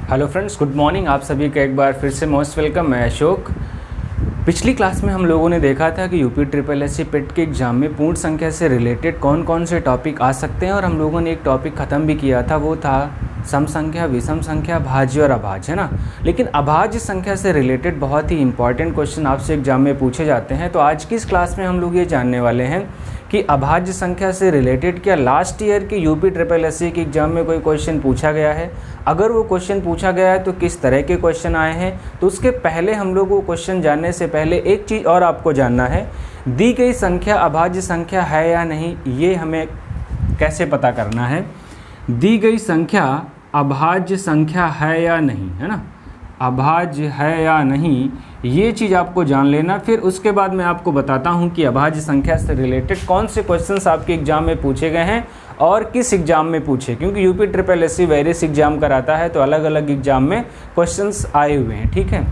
Hello friends, good morning. आप सभी का एक बार फिर से मोस्ट वेलकम। मैं अशोक। पिछली क्लास में हम लोगों ने देखा था कि यूपी ट्रिपल एस सी पेट के एग्ज़ाम में पूर्ण संख्या से रिलेटेड कौन कौन से टॉपिक आ सकते हैं, और हम लोगों ने एक टॉपिक ख़त्म भी किया था, वो था सम संख्या, विषम संख्या, भाज्य और अभाज्य, है ना। लेकिन अभाज्य संख्या से रिलेटेड बहुत ही इंपॉर्टेंट क्वेश्चन आपसे एग्जाम में पूछे जाते हैं। तो आज की इस क्लास में हम लोग ये जानने वाले हैं कि अभाज्य संख्या से रिलेटेड क्या लास्ट ईयर के यूपी ट्रिपल एस सी के एग्ज़ाम में कोई क्वेश्चन पूछा गया है। अगर वो क्वेश्चन पूछा गया है तो किस तरह के क्वेश्चन आए हैं। तो उसके पहले हम लोग वो क्वेश्चन जानने से पहले एक चीज़ और आपको जानना है, दी गई संख्या अभाज्य संख्या है या नहीं, ये हमें कैसे पता करना है। दी गई संख्या अभाज्य संख्या है या नहीं, है ना, अभाज्य है या नहीं, ये चीज़ आपको जान लेना। फिर उसके बाद मैं आपको बताता हूँ कि अभाज्य संख्या से रिलेटेड कौन से क्वेश्चंस आपके एग्जाम में पूछे गए हैं और किस एग्ज़ाम में पूछे, क्योंकि UP triple S C various exam कराता है, तो अलग अलग एग्जाम में क्वेश्चंस आए हुए हैं। ठीक है,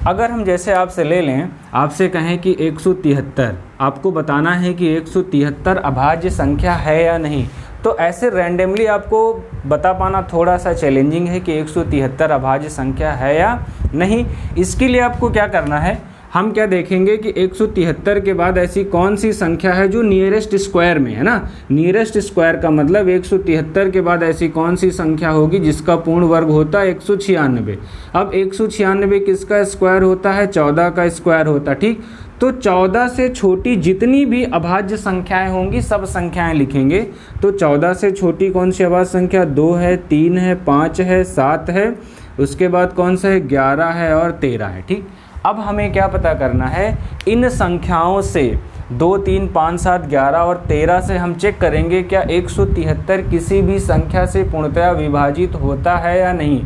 अगर हम जैसे आपसे ले लें, आपसे कहें कि 173, आपको बताना है कि 173 अभाज्य संख्या है या नहीं, तो ऐसे रैंडमली आपको बता पाना थोड़ा सा चैलेंजिंग है कि 173 अभाज्य संख्या है या नहीं। इसके लिए आपको क्या करना है, हम क्या देखेंगे कि 173 के बाद ऐसी कौन सी संख्या है जो नियरेस्ट स्क्वायर में है ना। नियरेस्ट स्क्वायर का मतलब 173 के बाद ऐसी कौन सी संख्या होगी जिसका पूर्ण वर्ग होता है 196। अब 196 किसका स्क्वायर होता है, 14 का स्क्वायर होता है। ठीक, तो 14 से छोटी जितनी भी अभाज्य संख्याएं होंगी सब संख्याएं लिखेंगे। तो 14 से छोटी कौन सी अभाज्य संख्या, 2 है, 3 है, 5 है, 7 है, उसके बाद कौन सा है, 11 है और 13 है। ठीक, अब हमें क्या पता करना है, इन संख्याओं से 2, 3, 5, 7, 11 और 13 से हम चेक करेंगे क्या 173 किसी भी संख्या से पूर्णतया विभाजित होता है या नहीं।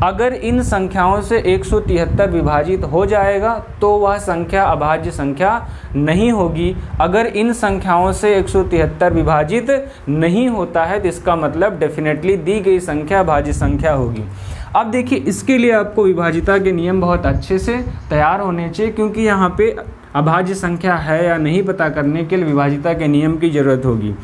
अगर इन संख्याओं से 173 विभाजित हो जाएगा तो वह संख्या अभाज्य संख्या नहीं होगी। अगर इन संख्याओं से 173 विभाजित नहीं होता है तो इसका मतलब डेफिनेटली दी गई संख्या अभाज्य संख्या होगी। अब देखिए, इसके लिए आपको विभाजिता के नियम बहुत अच्छे से तैयार होने चाहिए, क्योंकि यहाँ पे अभाज्य संख्या है या नहीं पता करने के लिए विभाजिता के नियम की ज़रूरत होगी।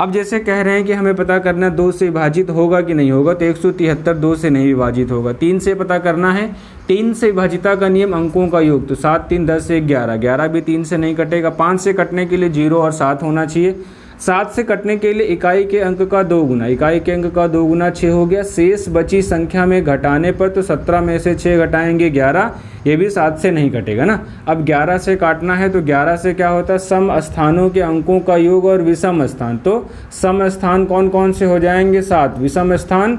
अब जैसे कह रहे हैं कि हमें पता करना 2 से विभाजित होगा कि नहीं होगा, तो 173 2 से नहीं विभाजित होगा। 3 से पता करना है, 3 से विभाजिता का नियम अंकों का योग, तो 7, 3, 10 से 11, 11 भी 3 से नहीं कटेगा। 5 से कटने के लिए 0 और 7 होना चाहिए। 7 से कटने के लिए इकाई के अंक का 2 गुना, इकाई के अंक का 2 गुना 6 हो गया। शेष बची संख्या में घटाने पर तो 17 में से 6 घटाएंगे 11, ये भी 7 से नहीं कटेगा ना। अब 11 से काटना है तो 11 से क्या होता है, सम स्थानों के अंकों का योग और विषम स्थान। तो सम स्थान कौन कौन से हो जाएंगे, 7, विषम स्थान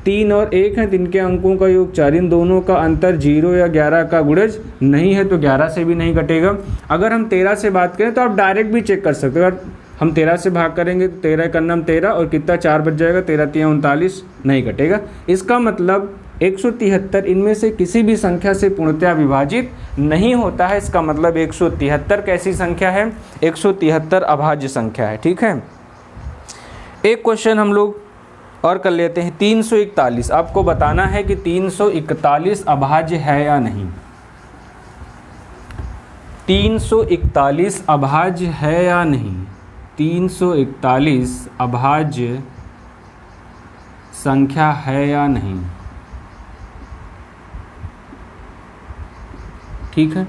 3 और 1 है, इनके अंकों का योग 4, इन दोनों का अंतर 0 या 11 का गुणज नहीं है, तो 11 से भी नहीं कटेगा। अगर हम 13 से बात करें तो आप डायरेक्ट भी चेक कर सकते हो। अगर हम 13 से भाग करेंगे तो 13 का नाम 13 और कितना 4 बच जाएगा, 13 3 39, नहीं कटेगा। इसका मतलब 173 इनमें से किसी भी संख्या से पूर्णतया विभाजित नहीं होता है। इसका मतलब 173 कैसी संख्या है, 173 अभाज्य संख्या है। ठीक है, एक क्वेश्चन हम लोग और कर लेते हैं। 341, आपको बताना है कि 341 अभाज्य है या नहीं। 341 अभाज्य है या नहीं, 341 अभाज्य संख्या है या नहीं। ठीक है,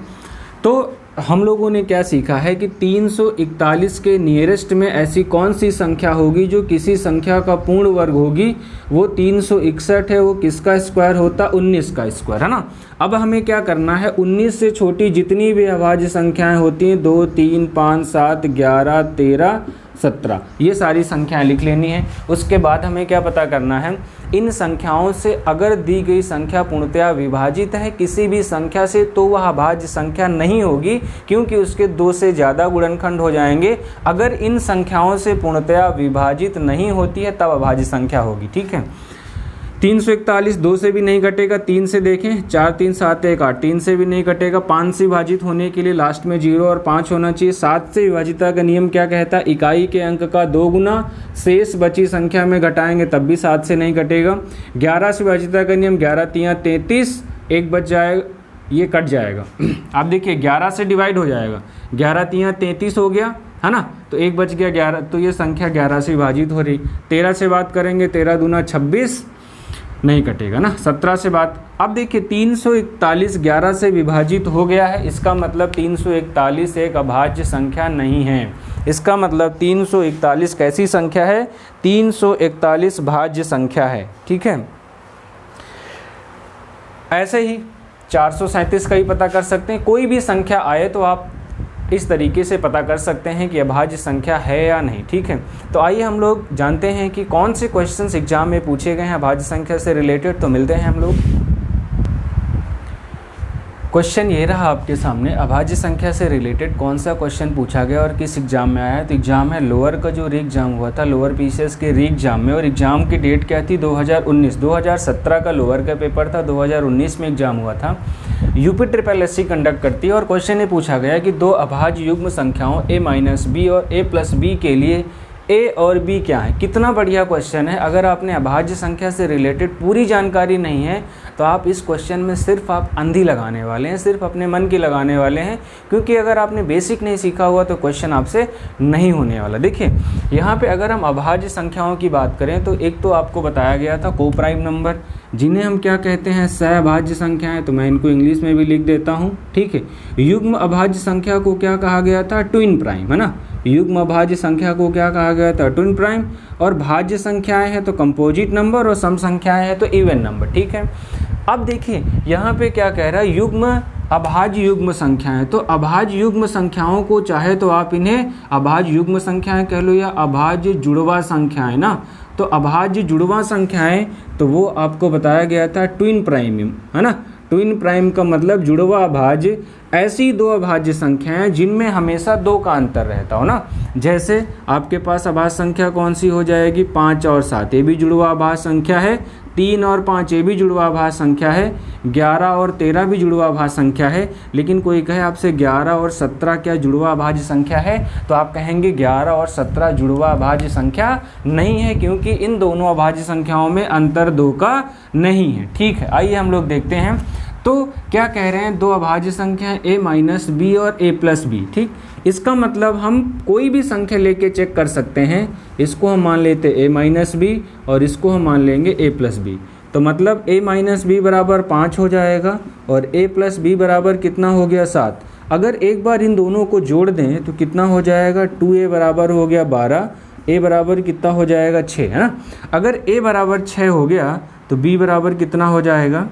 तो हम लोगों ने क्या सीखा है कि 341 के नियरेस्ट में ऐसी कौन सी संख्या होगी जो किसी संख्या का पूर्ण वर्ग होगी, वो 361 है। वो किसका स्क्वायर होता, 19 का स्क्वायर, है ना। अब हमें क्या करना है, 19 से छोटी जितनी भी अभाज्य संख्याएं होती हैं, 2, 3, 5, 7, 11, 13, 17, ये सारी संख्याएं लिख लेनी है। उसके बाद हमें क्या पता करना है, इन संख्याओं से अगर दी गई संख्या पूर्णतया विभाजित है किसी भी संख्या से तो वह अभाज्य संख्या नहीं होगी, क्योंकि उसके 2 से ज़्यादा गुणनखंड हो जाएंगे। अगर इन संख्याओं से पूर्णतया विभाजित नहीं होती है तब अभाज्य संख्या होगी। ठीक है, 341 2 से भी नहीं कटेगा। 3 से देखें, 4, 3, 7, 1, 8, 3 से भी नहीं कटेगा। 5 से विभाजित होने के लिए लास्ट में 0 और 5 होना चाहिए। 7 से विभाजिता का नियम क्या कहता है, इकाई के अंक का 2 गुना, शेष बची संख्या में घटाएंगे तब भी 7 से नहीं कटेगा। 11 से विभाजिता का नियम, 11 3 33, 1 बच जाएगा, ये कट जाएगा। आप देखिए 11 से डिवाइड हो जाएगा, 11 3 33 हो गया, है ना, तो 1 बच गया 11, तो ये संख्या 11 से विभाजित हो रही। 13 से बात करेंगे, 13 दूना 26, नहीं कटेगा ना, 17 से बात। अब देखिए 341 11 से विभाजित हो गया है, इसका मतलब 341 एक अभाज्य संख्या नहीं है। इसका मतलब 341 कैसी संख्या है? 341 भाज्य संख्या है, ठीक है। ऐसे ही 437 का ही पता कर सकते हैं। कोई भी संख्या आए तो आप इस तरीके से पता कर सकते हैं कि अभाज्य संख्या है या नहीं, ठीक है। तो आइए हम लोग जानते हैं कि कौन से क्वेश्चंस एग्जाम में पूछे गए हैं अभाज्य संख्या से रिलेटेड। तो मिलते हैं हम लोग। क्वेश्चन ये रहा आपके सामने, अभाज्य संख्या से रिलेटेड कौन सा क्वेश्चन पूछा गया और किस एग्जाम में आया है। तो एग्जाम है लोअर का जो री एग्जाम हुआ था, लोअर पीसीएस के री एग्जाम में, और एग्जाम की डेट क्या थी? 2019। 2017 का लोअर का पेपर था, 2019 में एग्जाम हुआ था। यूपी ट्रिपल एससी कंडक्ट करती है और क्वेश्चन ये पूछा गया कि दो अभाज्य युग्म संख्याओं a-b और a+b के लिए ए और बी क्या है। कितना बढ़िया क्वेश्चन है। अगर आपने अभाज्य संख्या से रिलेटेड पूरी जानकारी नहीं है तो आप इस क्वेश्चन में सिर्फ आप अंधी लगाने वाले हैं, सिर्फ अपने मन की लगाने वाले हैं, क्योंकि अगर आपने बेसिक नहीं सीखा हुआ तो क्वेश्चन आपसे नहीं होने वाला। देखिए यहाँ पे अगर हम अभाज्य संख्याओं की बात करें तो एक तो आपको बताया गया था को प्राइम नंबर, जिन्हें हम क्या कहते हैं? सहअभाज्य संख्याएं। तो मैं इनको इंग्लिश में भी लिख देता हूँ, ठीक है। युग्म अभाज्य संख्या को क्या कहा गया था? ट्विन प्राइम, है ना। युग्म अभाज्य संख्या को क्या कहा गया था? Twin prime. और भाज्य संख्याएं हैं तो कंपोजिट नंबर, और सम संख्याएं हैं तो इवन नंबर, ठीक है। अब देखिए यहाँ पे क्या कह रहा है? युग्म अभाज्य युग्म संख्याएं। तो अभाज्य युग्म संख्याओं को चाहे तो आप इन्हें अभाज्य युग्म संख्याएं कह लो या अभाज्य जुड़वा संख्याएं ना। तो अभाज्य जुड़वा संख्याएं तो वो आपको बताया गया था ट्विन प्राइम, है ना। ट्विन प्राइम का मतलब जुड़वा अभाज्य, ऐसी दो अभाज्य संख्याएं जिनमें हमेशा दो का अंतर रहता हो ना। जैसे आपके पास अभाज्य संख्या कौन सी हो जाएगी? 5 और 7, ये भी जुड़वा अभाज्य संख्या है। 3 और 5, ये भी जुड़वा अभाज्य संख्या है। 11 और 13 भी जुड़वा अभाज्य संख्या है। लेकिन कोई कहे आपसे 11 और 17 क्या जुड़वा अभाज्य संख्या है? तो आप कहेंगे 11 और 17 जुड़वा अभाज्य संख्या नहीं है, क्योंकि इन दोनों अभाज्य संख्याओं में अंतर 2 का नहीं है, ठीक है। आइए हम लोग देखते हैं। तो क्या कह रहे हैं? दो अभाज्य संख्या a-b और a+b, ठीक। इसका मतलब हम कोई भी संख्या लेके चेक कर सकते हैं। इसको हम मान लेते a-b और इसको हम मान लेंगे a+b। तो मतलब a-b बराबर 5 हो जाएगा और a+b बराबर कितना हो गया? 7। अगर एक बार इन दोनों को जोड़ दें तो कितना हो जाएगा? 2a बराबर हो गया 12, a बराबर कितना हो जाएगा? 6, है ना। अगर a बराबर 6 हो गया तो b बराबर कितना हो जाएगा?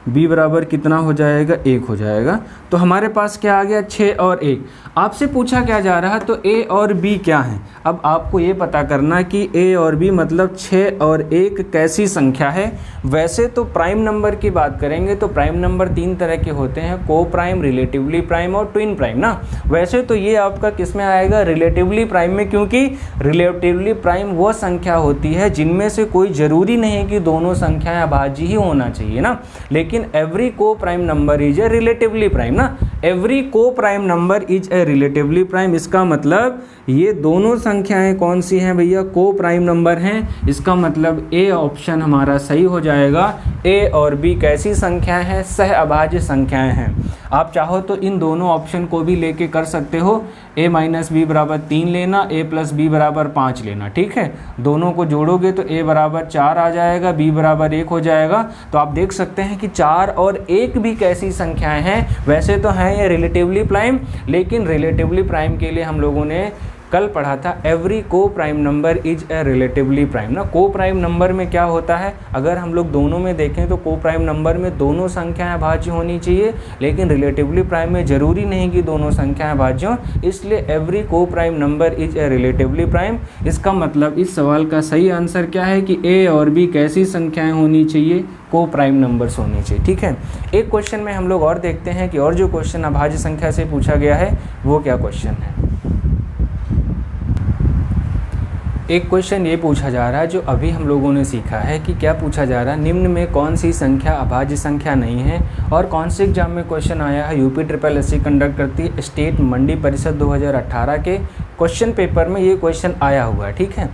b बराबर कितना हो जाएगा? 1 हो जाएगा। तो हमारे पास क्या आ गया? 6 और 1। आपसे पूछा क्या जा रहा है? तो a और b क्या है? अब आपको ये पता करना कि a और b मतलब 6 और 1 कैसी संख्या है। वैसे तो प्राइम नंबर की बात करेंगे तो प्राइम नंबर 3 तरह के होते हैं, को प्राइम, रिलेटिवली प्राइम और ट्विन प्राइम ना। वैसे तो ये आपका किस में आएगा? रिलेटिवली प्राइम में, क्योंकि रिलेटिवली प्राइम वो संख्या होती है जिनमें से कोई ज़रूरी नहीं कि दोनों संख्याएँ अभाज्य ही होना चाहिए ना। लेकिन एवरी को prime number is a relatively prime ना। एवरी को prime number is a relatively prime, इसका मतलब ये दोनों संख्याएं कौन सी हैं भैया? को प्राइम नंबर हैं। इसका मतलब ए ऑप्शन हमारा सही हो जाएगा। ए और बी कैसी संख्याएं हैं? सह अभाज्य संख्याएं हैं। आप चाहो तो इन दोनों ऑप्शन को भी लेके कर सकते हो। a-b बराबर 3 लेना, a+b बराबर 5 लेना, ठीक है। दोनों को जोड़ोगे तो a बराबर 4 आ जाएगा, b बराबर 1 हो जाएगा। तो आप देख सकते हैं कि 4 और 1 भी कैसी संख्याएं हैं? वैसे तो हैं ये रिलेटिवली प्राइम, लेकिन रिलेटिवली प्राइम के लिए हम लोगों ने कल पढ़ा था एवरी को prime number is a relatively prime ना। को प्राइम नंबर में क्या होता है? अगर हम लोग दोनों में देखें तो को प्राइम नंबर में दोनों संख्याएं अभाज्य होनी चाहिए, लेकिन रिलेटिवली प्राइम में ज़रूरी नहीं कि दोनों संख्याएं अभाज्य हों। इसलिए एवरी को prime number is a relatively prime. इसका मतलब इस सवाल का सही आंसर क्या है कि ए और बी कैसी संख्याएँ होनी चाहिए? को प्राइम नंबर्स होनी चाहिए, ठीक है। एक क्वेश्चन में हम लोग और देखते हैं कि और जो क्वेश्चन अभाज्य संख्या से पूछा गया है वो क्या क्वेश्चन है। एक क्वेश्चन ये पूछा जा रहा है जो अभी हम लोगों ने सीखा है कि क्या पूछा जा रहा है, निम्न में कौन सी संख्या अभाज्य संख्या नहीं है। और कौन से एग्जाम में क्वेश्चन आया है? यूपी ट्रिपल एससी कंडक्ट करती है स्टेट मंडी परिषद 2018 के क्वेश्चन पेपर में ये क्वेश्चन आया हुआ है, ठीक है।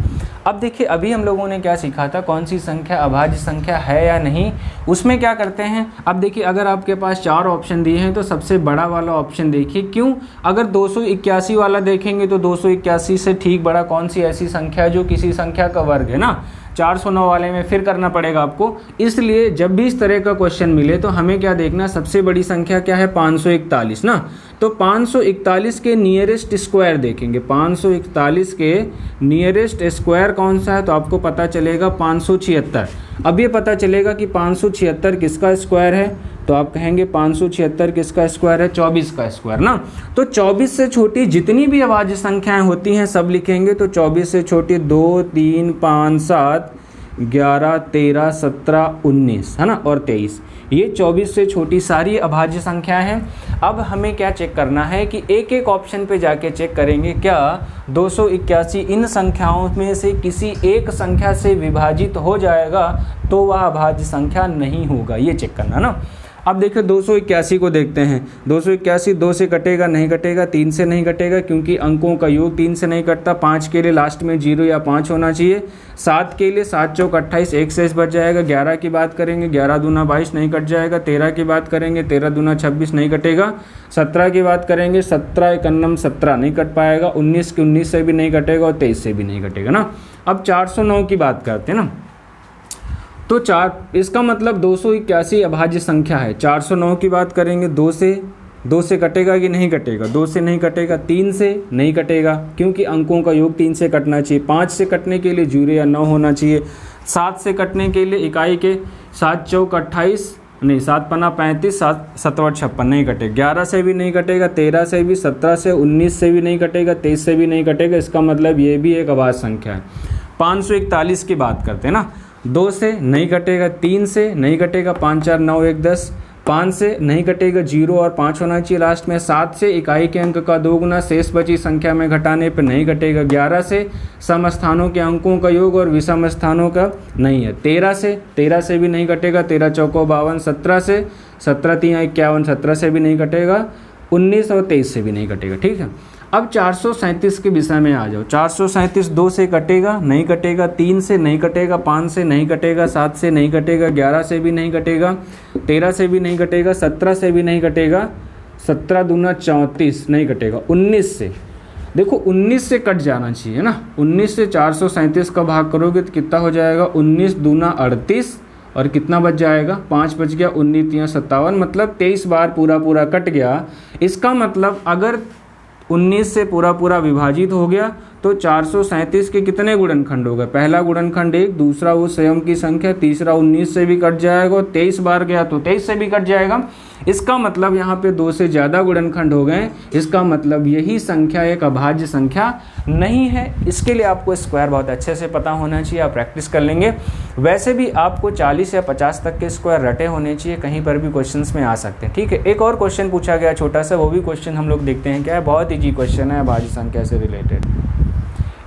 अब देखिए अभी हम लोगों ने क्या सीखा था, कौन सी संख्या अभाज्य संख्या है या नहीं। उसमें क्या करते हैं, अब देखिए अगर आपके पास 4 ऑप्शन दिए हैं तो सबसे बड़ा वाला ऑप्शन देखिए। क्यों? अगर 281 वाला देखेंगे तो 281 से ठीक बड़ा कौन सी ऐसी संख्या जो किसी संख्या का वर्ग है ना। 409 वाले में फिर करना पड़ेगा आपको। इसलिए जब भी इस तरह का क्वेश्चन मिले तो हमें क्या देखना, सबसे बड़ी संख्या क्या है 541 ना, तो 541 के नियरेस्ट स्क्वायर देखेंगे। 541 के नियरेस्ट स्क्वायर कौन सा है, तो आपको पता चलेगा 576। अब ये पता चलेगा कि 576 किसका स्क्वायर है, तो आप कहेंगे 576 किसका स्क्वायर है, 24 का स्क्वायर ना। तो 24 से छोटी जितनी भी अभाज्य संख्याएं होती हैं सब लिखेंगे। तो 24 से छोटी 2, 3, 5, 7, 11, 13, 17, 19 है ना, और 23, ये 24 से छोटी सारी अभाज्य संख्याएं हैं। अब हमें क्या चेक करना है कि एक एक ऑप्शन पे जाके चेक करेंगे क्या 281 इन संख्याओं में से किसी एक संख्या से विभाजित हो जाएगा तो वह अभाज्य संख्या नहीं होगा, ये चेक करना ना। अब देखिए 281 को देखते हैं। 281 2 से कटेगा, नहीं कटेगा, 3 से नहीं कटेगा क्योंकि अंकों का योग 3 से नहीं कटता। 5 के लिए लास्ट में 0 या 5 होना चाहिए। 7 के लिए 7 चौक 28, 1 से बच जाएगा। 11 की बात करेंगे, 11 दूना 22 नहीं कट जाएगा। 13 की बात करेंगे, 13 दूना 26 नहीं कटेगा। 17 की बात करेंगे, 17 एकन्नम 17 नहीं कट पाएगा। 19 की 19 से भी नहीं कटेगा और 23 से भी नहीं कटेगा ना। अब 409 की बात करते हैं ना, तो इसका मतलब 281 अभाज्य संख्या है। 409 की बात करेंगे, 2 से कटेगा कि नहीं कटेगा, 2 से नहीं कटेगा, 3 से नहीं कटेगा क्योंकि अंकों का योग 3 से कटना चाहिए। 5 से कटने के लिए 0 या 9 होना चाहिए। 7 से कटने के लिए इकाई के 7 चौक 28 नहीं, 7 पन्ना 35, 7 सतवा 56 नहीं कटेगा। 11 से भी नहीं कटेगा, 13 से भी, 17 से, 19 से भी नहीं कटेगा, 23 से भी नहीं कटेगा। इसका मतलब ये भी एक अभाज्य संख्या है। 541 की बात करते हैं ना, 2 से नहीं कटेगा, 3 से नहीं कटेगा, 5 4 9 1 10, 5 से नहीं कटेगा, 0 और 5 होना चाहिए लास्ट में। 7 से इकाई के अंक का 2 गुना शेष बची संख्या में घटाने पर नहीं कटेगा। 11 से सम स्थानों के अंकों का योग और विषम स्थानों का नहीं है। 13 से भी नहीं कटेगा, 13 चौको 52, 17 से, 17 3 51, 17 से भी नहीं कटेगा, 19 और 23 से भी नहीं कटेगा। ठीक है, अब 437 के विषय में आ जाओ। 437 2 से कटेगा, नहीं कटेगा, 3 से नहीं कटेगा, 5 से नहीं कटेगा, 7 से नहीं कटेगा, 11 से भी नहीं कटेगा, 13 से भी नहीं कटेगा, 17 से भी नहीं कटेगा, 17 दूना 34 नहीं कटेगा, 19 से, देखो 19 से कट जाना चाहिए ना। 19 से 437 का भाग करोगे तो कितना हो जाएगा, 19 दूना 38 और कितना बच जाएगा, 5 बच गया, 19 3 57, मतलब 23 बार पूरा कट गया। इसका मतलब अगर 19 से पूरा विभाजित हो गया तो 437 के कितने गुणनखंड हो गए, पहला गुणनखंड 1, दूसरा वो स्वयं की संख्या, तीसरा 19 से भी कट जाएगा और 23 बार गया तो 23 से भी कट जाएगा। इसका मतलब यहाँ पे 2 से ज़्यादा गुणनखंड हो गए। इसका मतलब यही संख्या एक अभाज्य संख्या नहीं है। इसके लिए आपको स्क्वायर बहुत अच्छे से पता होना चाहिए, आप प्रैक्टिस कर लेंगे। वैसे भी आपको 40 या 50 तक के स्क्वायर रटे होने चाहिए, कहीं पर भी क्वेश्चंस में आ सकते हैं। ठीक है, एक और क्वेश्चन पूछा गया छोटा सा, वो भी क्वेश्चन हम लोग देखते हैं क्या है। बहुत ईजी क्वेश्चन है अभाज्य संख्या से रिलेटेड।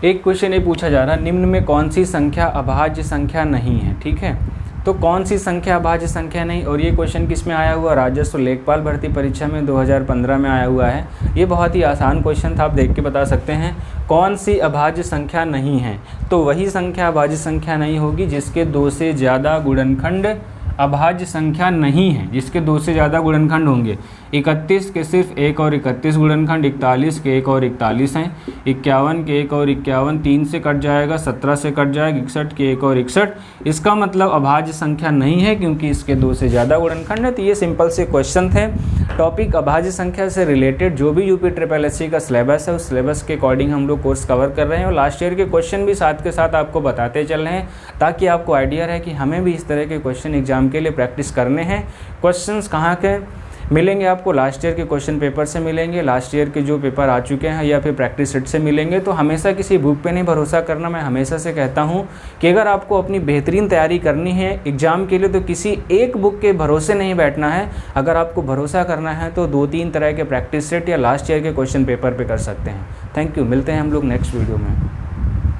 एक क्वेश्चन ये पूछा जा रहा है, निम्न में कौन सी संख्या अभाज्य संख्या नहीं है। ठीक है, तो कौन सी संख्या अभाज्य संख्या नहीं, और ये क्वेश्चन किस में आया हुआ, राजस्व लेखपाल भर्ती परीक्षा में 2015 में आया हुआ है। ये बहुत ही आसान क्वेश्चन था, आप देख के बता सकते हैं। कौन सी अभाज्य संख्या नहीं है, तो वही संख्या अभाज्य संख्या नहीं होगी जिसके 2 से ज़्यादा गुणनखंड अभाज्य संख्या नहीं है, जिसके 2 से ज़्यादा गुणनखंड होंगे। 31 के सिर्फ 1 और 31 गुणनखंड, 41 के 1 और 41 हैं, 51 के 1 और 51, 3 से कट जाएगा, 17 से कट जाएगा, 61 के 1 और 61। इसका मतलब अभाज्य संख्या नहीं है क्योंकि इसके 2 से ज़्यादा गुणनखंड है। तो ये सिंपल से क्वेश्चन थे। टॉपिक अभाज्य संख्या से रिलेटेड जो भी UPSSC का सिलेबस है उस सिलेबस के अकॉर्डिंग हम लोग कोर्स कवर कर रहे हैं और लास्ट ईयर के क्वेश्चन भी साथ के साथ आपको बताते चल रहे हैं ताकि आपको आइडिया रहे कि हमें भी इस तरह के क्वेश्चन एग्जाम के लिए प्रैक्टिस करने हैं। क्वेश्चंस कहाँ के मिलेंगे आपको, लास्ट ईयर के क्वेश्चन पेपर से मिलेंगे, लास्ट ईयर के जो पेपर आ चुके हैं या फिर प्रैक्टिस सेट से मिलेंगे। तो हमेशा किसी बुक पे नहीं भरोसा करना। मैं हमेशा से कहता हूँ कि अगर आपको अपनी बेहतरीन तैयारी करनी है एग्जाम के लिए तो किसी एक बुक के भरोसे नहीं बैठना है। अगर आपको भरोसा करना है तो 2-3 तरह के प्रैक्टिस सेट या लास्ट ईयर के क्वेश्चन पेपर पर कर सकते हैं। थैंक यू, मिलते हैं हम लोग नेक्स्ट वीडियो में।